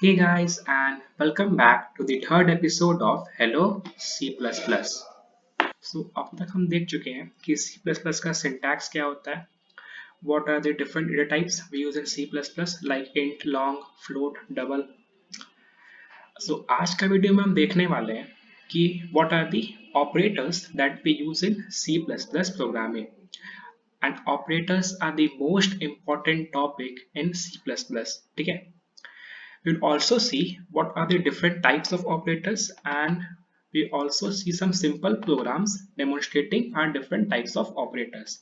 Hey guys, and welcome back to the third episode of Hello C++. So अब तक हम देख चुके हैं कि C++ का syntax क्या होता है, what are the different data types we use in C++ like int, long, float, double. So आज का वीडियो में हम देखने वाले हैं कि what are the operators that we use in C++ programming. And operators are the most important topic in C++. ठीक है? We'll also see what are the different types of operators, and we also see some simple programs demonstrating our different types of operators.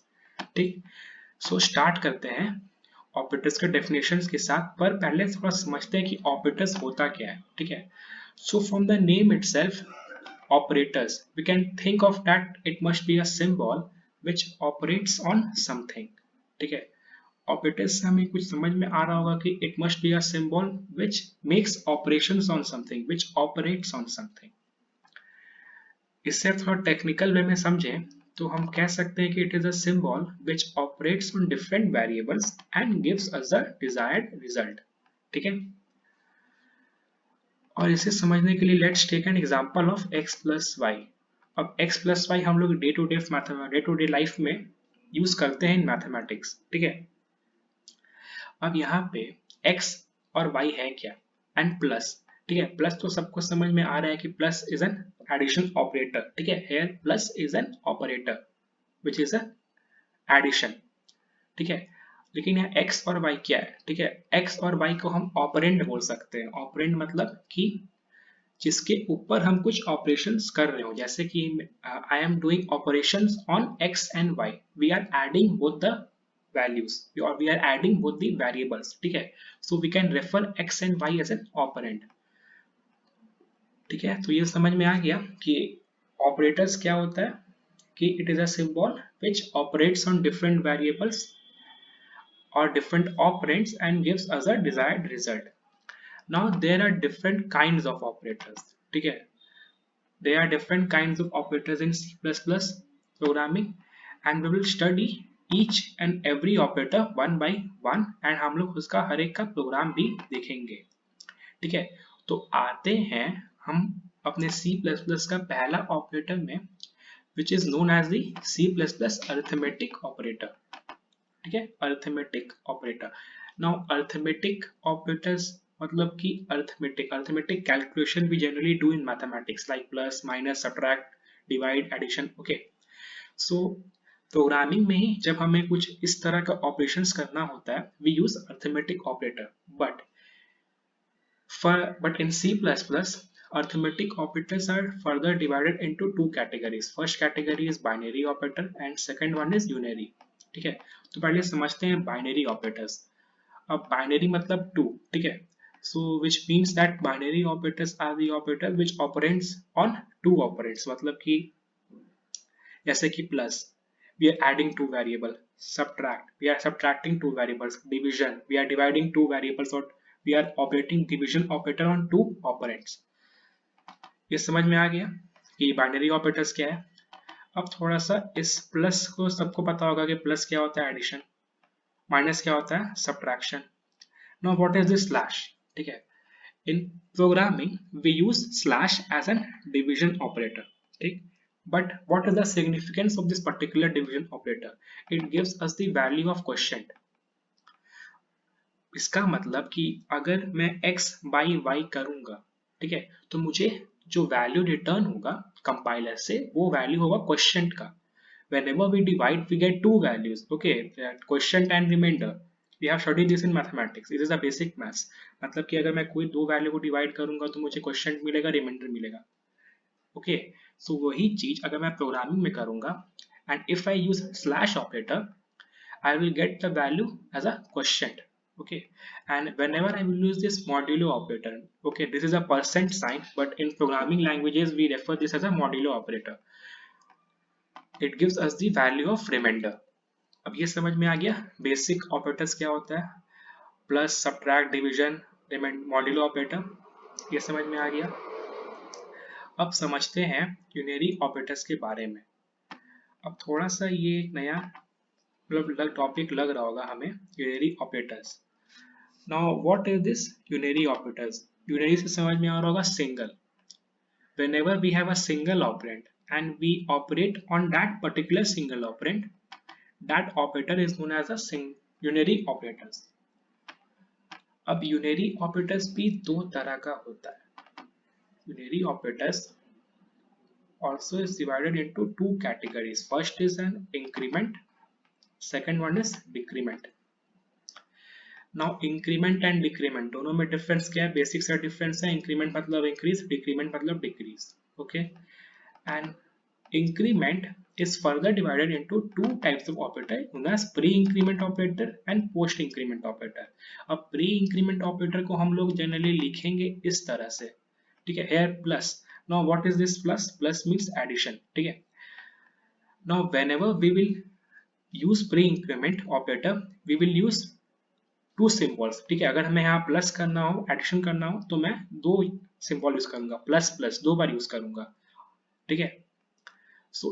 ठीक, so start करते हैं operators के definitions के साथ, पर पहले थोड़ा समझते हैं कि operators होता क्या है. ठीक है, so from the name itself, operators, we can think of that it must be a symbol which operates on something. ठीक है, ऑपरेटर्स से हमें कुछ समझ में आ रहा होगा कि it must be a symbol which makes operations on something, which operates on something. इससे थोड़ा टेक्निकल वे में समझें तो हम कह सकते हैं कि it is a symbol which operates on different variables and gives us the desired result. ठीक है, और इसे समझने के लिए let's take an example of x plus y. अब x प्लस वाई हम लोग डे टू डे लाइफ में यूज करते हैं इन मैथमेटिक्स. ठीक है, अब यहाँ पे x और y है क्या, एंड प्लस. ठीक है, प्लस तो सबको समझ में आ रहा है कि plus is an addition operator. ठीक है, here plus is an operator which is a addition. ठीक है, लेकिन यहाँ x और y क्या है. ठीक है, x और y को हम ऑपरेंड बोल सकते हैं. ऑपरेंड मतलब कि जिसके ऊपर हम कुछ ऑपरेशंस कर रहे हो, जैसे कि I am doing operations on x and y. We are adding both the values or we are adding both the variables. ठीक है, so we can refer x and y as an operand. ठीक है, तो ये समझ में आ गया कि ऑपरेटर्स क्या होता है, कि it is a symbol which operates on different variables or different operands and gives us a desired result. Now there are different kinds of operators. ठीक है, there are different kinds of operators in C++ programming, and we will study each and every operator one by one, and हम लोग उसका हर एक का programme भी देखेंगे. ठीक है, तो आते हैं हम अपने C++ का पहला ऑपरेटर में, which is known as the C++ arithmetic operator. ठीक है, arithmetic operator. Now arithmetic operators मतलब कि arithmetic calculation we generally do in mathematics like plus, minus, subtract, divide, addition. Okay, so programming में ही जब हमें कुछ इस तरह का ऑपरेशंस करना होता है, we use arithmetic operator. But in C++, arithmetic operators are further divided into two categories. First category is binary operator and second one is unary. ठीक है, तो पहले समझते हैं बाइनरी ऑपरेटर्स. अब बाइनरी मतलब टू. ठीक है, so which means that binary operators are the operator which operates on two operands. मतलब कि जैसे कि plus, we are adding two variable. Subtract, we are subtracting two variables. Division, we are dividing two variables, or we are operating division operator on two operands. ये समझ में आ गया कि binary operators क्या है. अब थोड़ा सा इस प्लस को सबको पता होगा कि प्लस क्या होता है, एडिशन. माइनस क्या होता है, subtraction. Now what is this slash. ठीक है, in programming we use slash as an division operator. ठीक, but what is the significance of this particular division operator. It gives us the value of quotient. इसका मतलब कि अगर मैं x by y करूंगा, ठीक है, तो मुझे जो वैल्यू रिटर्न होगा कंपाइलर से, वो वैल्यू होगा क्वोशिएंट का. Whenever we divide, we get two values. Okay, that quotient and remainder. We have studied this in mathematics. This is a basic maths. मतलब कि अगर मैं कोई दो वैल्यू को डिवाइड करूंगा तो मुझे क्वोशिएंट मिलेगा, रिमाइंडर मिलेगा. ओके, सो वही चीज अगर मैं प्रोग्रामिंग में करूंगा, and if I use slash operator, I will get the value as a quotient. Okay, and whenever I will use this modulo operator, okay, this is a percent sign, but in programming languages we refer this as a modulo operator. It gives us the value of remainder. अब ये समझ में आ गया basic operators क्या होता है, plus, subtract, division, modulo operator. ये समझ में आ गया. अब समझते हैं यूनरी ऑपरेटर्स के बारे में. अब थोड़ा सा ये एक नया मतलब टॉपिक लग रहा होगा हमें, unary operators. Now what is this unary operators. Unary से समझ में आ रहा होगा single. Whenever we have a single operand and we operate on that particular single operand, that operator is known as a unary operators. अब unary operators भी दो तरह का होता है. Unary operators also is divided into two categories. First is an increment, second one is decrement. Now increment and decrement दोनों में difference क्या है? बेसिक सा डिफरेंस है. इंक्रीमेंट मतलब इंक्रीज, डिक्रीमेंट मतलब decrease. Okay, and increment is further divided into two types of operator known as pre-increment operator and post-increment operator. अब pre-increment operator को हम लोग जनरली लिखेंगे इस तरह से, ठीक है, here plus. Now what is this plus? Plus means addition, ठीक है. Now whenever we will use pre-increment operator, we will use to symbols, ठीक है. अगर हमें यहाँ प्लस करना हो, एडिशन करना हो, तो मैं दो सिंबल यूज करूंगा, प्लस प्लस दो बार यूज करूंगा, ठीक है. सो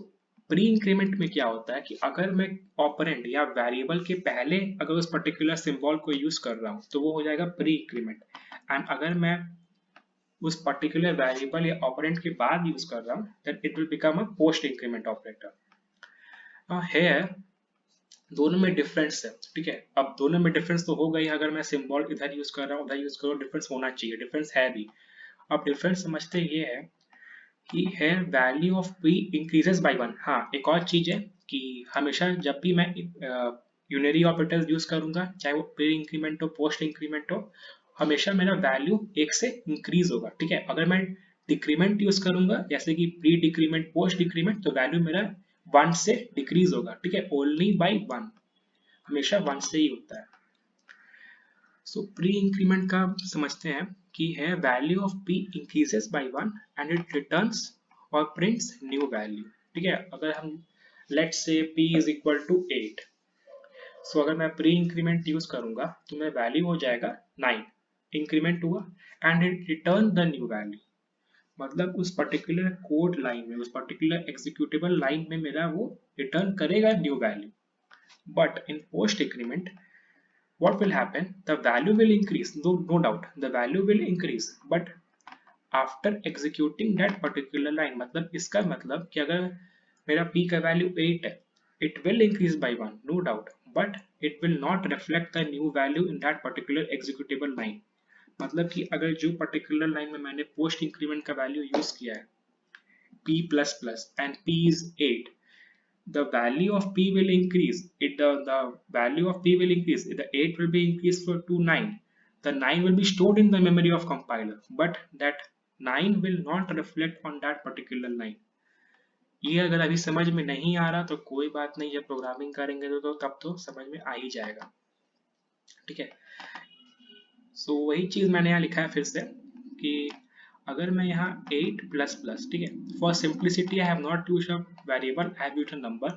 प्री इंक्रीमेंट में क्या होता है कि अगर मैं ऑपरेंड या वेरिएबल के पहले अगर उस पर्टिकुलर सिंबल को यूज कर रहा हूं तो वो हो जाएगा प्री इंक्रीमेंट. एंड अगर मैं उस पर्टिकुलर वेरिएबल या ऑपरेंड के बाद यूज कर रहा हूं then it will become a post increment operator. Here दोनों में डिफरेंस है, ठीक है. अब दोनों में डिफरेंस तो हो गई. अगर मैं सिंबल इधर यूज कर रहा हूँ, उधर यूज करो, डिफरेंस होना चाहिए. डिफरेंस है भी. अब डिफरेंस समझते ये है कि है value of P increases by 1. हाँ, एक और चीज है कि हमेशा जब भी मैं यूनरी ऑपरेटर्स यूज करूंगा, चाहे वो प्री इंक्रीमेंट हो, पोस्ट इंक्रीमेंट हो, हमेशा मेरा वैल्यू एक से इंक्रीज होगा, ठीक है. अगर मैं डिक्रीमेंट यूज करूंगा जैसे कि प्री डिक्रीमेंट, पोस्ट डिक्रीमेंट, तो वैल्यू मेरा 1 से डिक्रीज होगा, ठीक है. ओनली बाय 1, हमेशा 1 से ही होता है. सो प्री इंक्रीमेंट का समझते हैं कि है value of p increases by 1 and it returns और प्रिंट्स न्यू वैल्यू, ठीक है. अगर हम let's say p is equal to 8, so अगर मैं प्री इंक्रीमेंट यूज करूंगा तो मेरा वैल्यू हो जाएगा 9, इंक्रीमेंट हुआ and it return the new value. मतलब उस पर्टिकुलर कोड लाइन में, उस पर्टिकुलर एग्जीक्यूटेबल लाइन में मेरा वो रिटर्न करेगा new value. But in post increment what will happen? The value will increase, no doubt the value will increase, but after executing that particular line. मतलब इसका मतलब कि अगर मेरा p का वैल्यू 8 है, it will increase by 1, no doubt, but it will not reflect the new value in that particular executable line. मतलब कि अगर जो particular line में मैंने post increment का वैल्यू यूज किया है p plus plus and p is 8, the value of p will increase. The value of p will increase. The 8 will be increased to 9. The 9 will be stored in the memory of compiler, but that 9 will not reflect on that particular line. ये अगर अभी समझ में नहीं आ रहा तो कोई बात नहीं, जब प्रोग्रामिंग करेंगे तो तब तो समझ में आ ही जाएगा, ठीक है. सो वही चीज मैंने यहाँ लिखा है फिर से कि अगर मैं यहाँ 8 प्लस प्लस, ठीक है, for simplicity I have not used a variable, I have used a number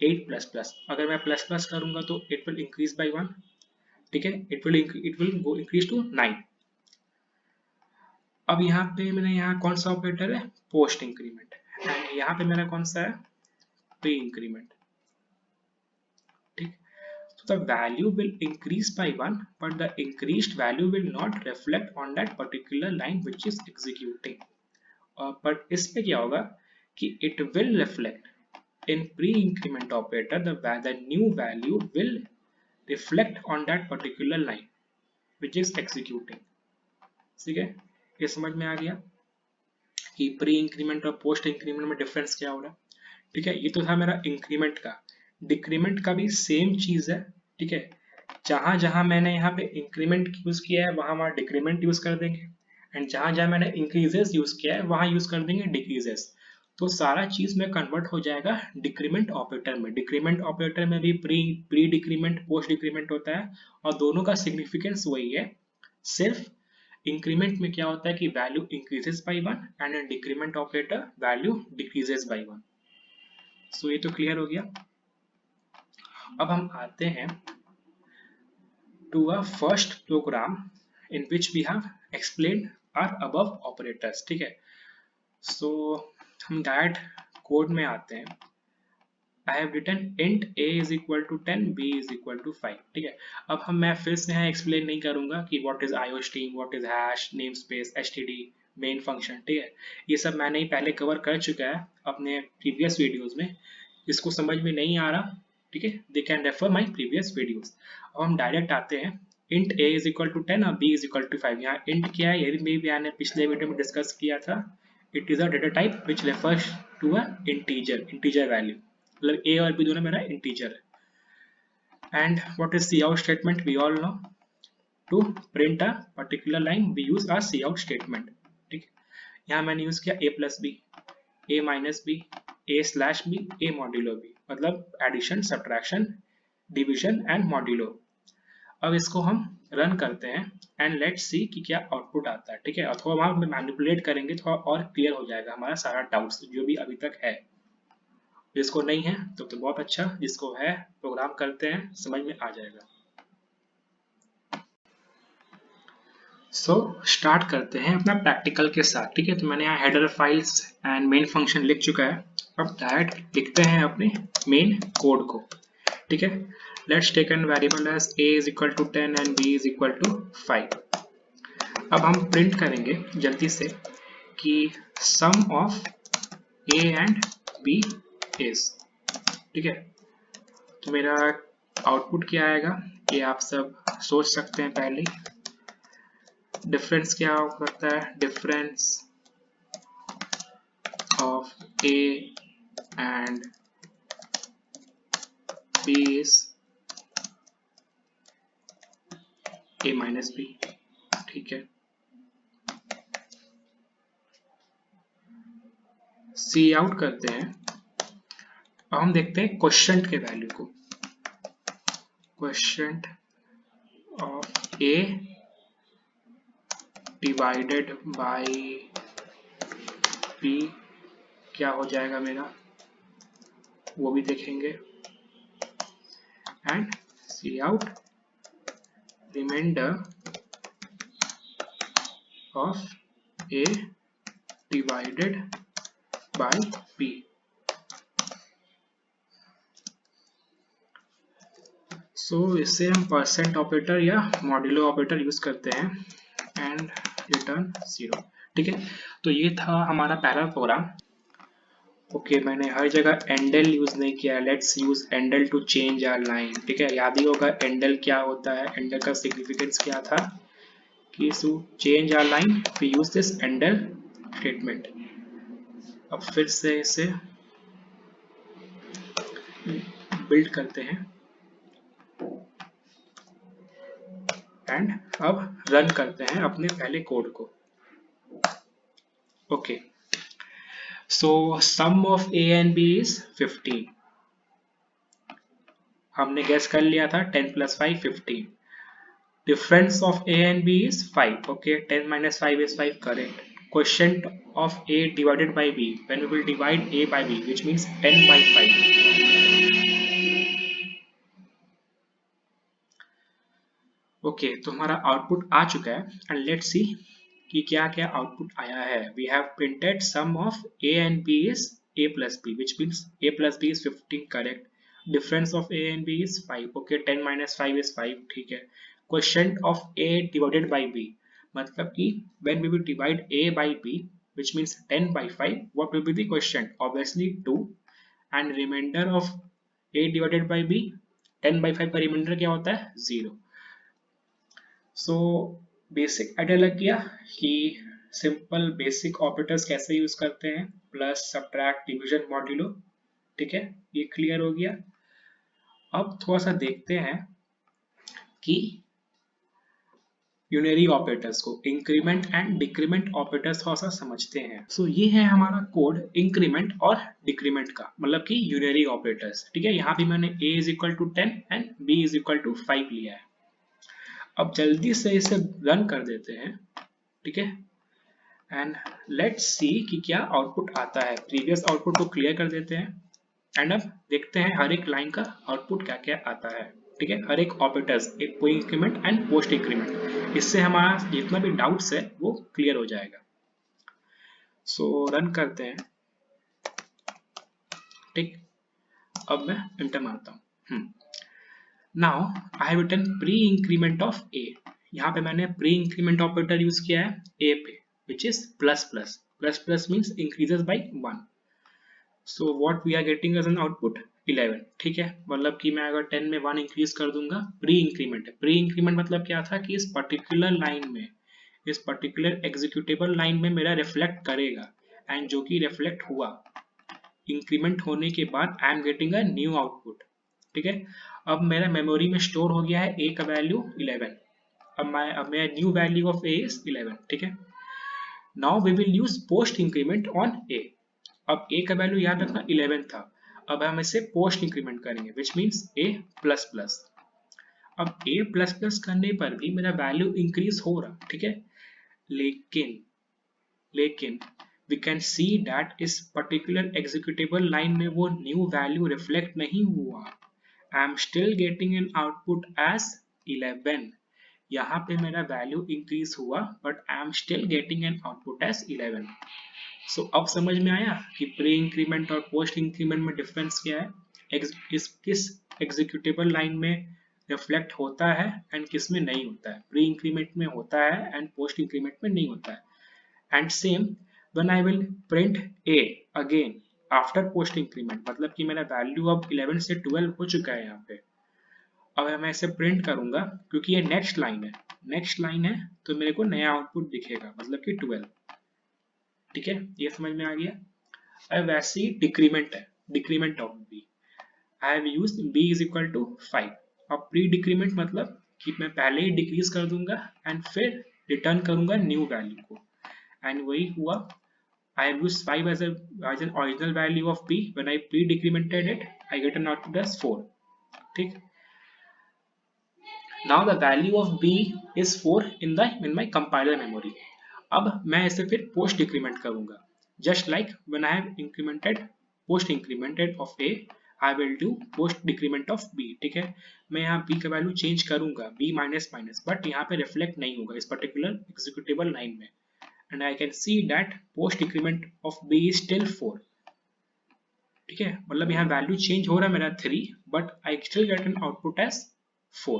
8 plus plus. अगर मैं प्लस प्लस करूंगा तो इट विल इंक्रीज बाय 1, ठीक है. It will go increase to 9. अब यहाँ पे मैंने यहाँ कौन सा ऑपरेटर है? Post increment. एंड यहाँ पे मेरा कौन सा है? प्री इंक्रीमेंट, ठीक. So the value will increase by 1, but the increased value will not reflect on that particular line which is executing. But इसमें क्या होगा कि it will reflect in pre-increment operator, the new value will reflect on that particular line which is executing. ठीक है, ये समझ में आ गया कि प्री इंक्रीमेंट और पोस्ट इंक्रीमेंट में डिफरेंस क्या हो रहा है, ठीक है. ये तो था मेरा इंक्रीमेंट का. डिक्रीमेंट का भी सेम चीज है, ठीक है. जहां जहां मैंने यहाँ पे इंक्रीमेंट यूज किया है वहां वहां डिक्रीमेंट यूज कर देंगे, एंड जहां जहां मैंने इंक्रीजेस यूज किया है वहां यूज कर देंगे डिक्रीजेस. तो सारा चीज में कन्वर्ट हो जाएगा डिक्रीमेंट ऑपरेटर में. डिक्रीमेंट ऑपरेटर में भी प्री डिक्रीमेंट, पोस्ट डिक्रीमेंट होता है और दोनों का सिग्निफिकेंस वही है. सिर्फ इंक्रीमेंट में क्या होता है कि value increases by 1 and in decrement operator value decreases by 1. सो ये तो क्लियर हो गया. अब हम आते हैं to a first program in which we have explained our above operators, ठीक है. सो हम डायरेक्ट कोड में आते हैं. I have written int a is equal to 10, b is equal to 5। ठीक है, अब मैं फिर से यहाँ एक्सप्लेन नहीं करूंगा कि what is IOStream, what is hash, namespace, std, main function. ठीक है, ये सब मैंने ही पहले कवर कर चुका है अपने प्रीवियस वीडियोस में। इसको समझ में नहीं आ रहा, ठीक है, they can refer my previous videos. अब हम डायरेक्ट आते हैं int a is equal to 10 और b is equal to 5। यहाँ int क्या है ये भी मैंने पिछले वीडियो में डिस्कस किया था। It is a data type which refers to a integer value, मतलब a और b दोनों मेरा इंटीजर है। And what is cout statement, we all know, to print a particular line we use a cout statement. ठीक है, यहाँ मैंने use किया a plus B, a minus B, a slash B, a modulo B, मतलब addition, subtraction, division and modulo. अब इसको हम run करते हैं एंड लेट्स सी कि क्या आउटपुट आता है। ठीक है, अथवा हम मैनिपुलेट करेंगे थोड़ा और क्लियर हो जाएगा हमारा सारा डाउट्स जो भी अभी तक है। जिसको नहीं है तो बहुत अच्छा, जिसको है प्रोग्राम करते हैं समझ में आ जाएगा। सो स्टार्ट करते हैं अपना प्रैक्टिकल के साथ। ठीक है, तो मैंने यहाँ header files and main function लिख चुका है। अब डायरेक्ट लिखते हैं अपने मेन कोड को। ठीक है, let's take a variable as a is equal to 10 and b is equal to 5। अब हम प्रिंट करेंगे जल्दी से कि sum of a and b is। ठीक है, तो मेरा आउटपुट क्या आएगा ये आप सब सोच सकते हैं। पहले डिफरेंस क्या हो सकता है, difference of a and b is a minus B. ठीक है, सी आउट करते हैं। अब हम देखते हैं क्वेश्चन के वैल्यू को। Question of A divided by B क्या हो जाएगा मेरा, वो भी देखेंगे। And cout reminder of A divided by B. So इससे हम परसेंट ऑपरेटर या मॉड्यूलो ऑपरेटर यूज करते हैं एंड रिटर्न 0। ठीक है, तो ये था हमारा पहला प्रोग्राम। ओके, मैंने हर जगह एंडल यूज नहीं किया, let's use endl to change our line. ठीक है, याद ही होगा एंडल क्या होता है, एंडल का सिग्निफिकेंस क्या था कि to change our line we use this endl statement. अब फिर से इसे बिल्ड करते हैं एंड अब रन करते हैं अपने पहले कोड को। Okay, so sum of a and b is 15। हमने गैस कर लिया था 10 plus 5 15। Difference of a and b is 5। Okay, 10 minus 5 is 5, correct। Quotient of a divided by b, when we will divide a by b, which means 10 by 5। Okay, तो हमारा output आ चुका है and let's see कि क्या क्या output आया है। We have printed sum of a and b is a plus b, which means a plus b is 15, correct। Difference of a and b is 5। Okay, 10 minus 5 is 5। ठीक है, question of a divided by b, मतलब कि when we will divide a by b, which means 10 by 5, what will be the question? Obviously 2। and remainder of a divided by b, 10 by 5 का reminder क्या होता है, 0। So basic idea लग गया कि simple basic operators कैसे use करते हैं, प्लस, सब्ट्रैक्ट, डिवीजन, मॉड्यूलो। ठीक है, ये क्लियर हो गया। अब थोड़ा सा देखते हैं कि यूनरी ऑपरेटर्स को, इंक्रीमेंट एंड डिक्रीमेंट ऑपरेटर्स थोड़ा सा समझते हैं। सो ये है हमारा कोड इंक्रीमेंट और डिक्रीमेंट का, मतलब कि यूनरी ऑपरेटर्स। ठीक है, यहाँ भी मैंने a is equal to 10 and b is equal to 5 लिया है। अब जल्दी से इसे रन कर देते हैं। ठीक है, एंड लेट्स सी कि क्या आउटपुट आता है। प्रीवियस आउटपुट को क्लियर कर देते हैं एंड अब देखते हैं हर एक लाइन का आउटपुट क्या क्या आता है। ठीक है, हर एक ऑपरेटर्स, एक pre increment and post increment, इससे हमारा जितना भी डाउट्स है वो क्लियर हो जाएगा। सो रन करते हैं। ठीक, अब मैं इंटर मारता हूँ। Now I have written pre increment of A. यहाँ पे मैंने प्री इंक्रीमेंट ऑपरेटर यूज किया है ए पे, which is plus plus. Plus plus means increases by 1। So what we are getting as an output 11। ठीक है, मतलब कि मैं अगर 10 में 1 इंक्रीज कर दूंगा, प्री इंक्रीमेंट है। प्री इंक्रीमेंट मतलब क्या था कि इस पर्टिकुलर लाइन में, इस पर्टिकुलर एग्जीक्यूटेबल लाइन में मेरा रिफ्लेक्ट करेगा, एंड जो कि रिफ्लेक्ट हुआ इंक्रीमेंट होने के बाद I am getting a new output. ठीक है, अब मेरा मेमोरी में स्टोर हो गया है ए का वैल्यू 11। अब मेरा new value of A is 11। ठीक है, now we will use post increment on A. अब ए का वैल्यू याद रखना 11 था, अब हम इसे पोस्ट इंक्रीमेंट करेंगे, which means A plus plus. अब ए प्लस प्लस करने पर भी मेरा वैल्यू इंक्रीज हो रहा। ठीक है, लेकिन लेकिन we can see that इस particular executable line में वो new value reflect नहीं हुआ। I am still getting an output as 11। यहाँ पे मेरा value increase हुआ, but I am still getting an output as 11। So अब समझ में आया कि प्री इंक्रीमेंट और पोस्ट इंक्रीमेंट में डिफरेंस क्या है, किस एग्जीक्यूटेबल लाइन में रिफ्लेक्ट होता है एंड किस में नहीं होता है। प्री इंक्रीमेंट में होता है एंड पोस्ट इंक्रीमेंट में नहीं होता है। And same when I will print a again after post increment, मतलब कि मेरा वैल्यू अब 11 से 12 हो चुका है यहाँ पे। अब मैं इसे प्रिंट करूंगा क्योंकि ये नेक्स्ट लाइन है, नेक्स्ट लाइन है तो मेरे को नया आउटपुट दिखेगा, मतलब कि 12। ठीक है, ये समझ में आ गया। अब वैसे ही डिक्रीमेंट है, decrement of b। I have used b is equal to 5। अब प्री डिक्रीमेंट मतलब कि मैं पहले ही डिक्रीज कर दूंगा एंड फिर रिटर्न करूंगा न्यू वैल्यू को, एंड वही हुआ। I have used 5 as an original value of b. When I pre-decremented it, I get an output as 4. ठीक. Now the value of b is 4 in my compiler memory. अब मैं इसे फिर post decrement करूंगा. Just like when I have post incremented of a, I will do post decrement of b. ठीक है, मैं यहाँ b का वैल्यू चेंज करूंगा, b माइनस माइनस, बट यहाँ पे रिफ्लेक्ट नहीं होगा इस पर्टिकुलर एग्जीक्यूटेबल लाइन में, and I can see that post decrement of b is still 4। ठीक है, मतलब यहाँ वैल्यू चेंज हो रहा है मेरा 3, but I still get an output as 4।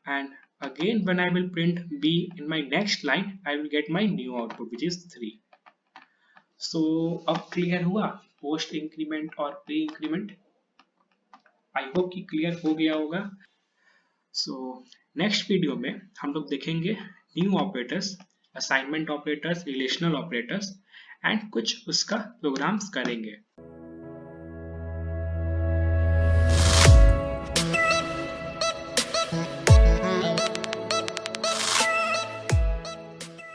and again when I will print b in my next line, I will get my new output which is 3। so अब clear हुआ पोस्ट इंक्रीमेंट और pre increment. I hope कि clear हो गया होगा। So next video में हम लोग देखेंगे new operators, assignment operators, relational operators and कुछ उसका प्रोग्राम्स करेंगे।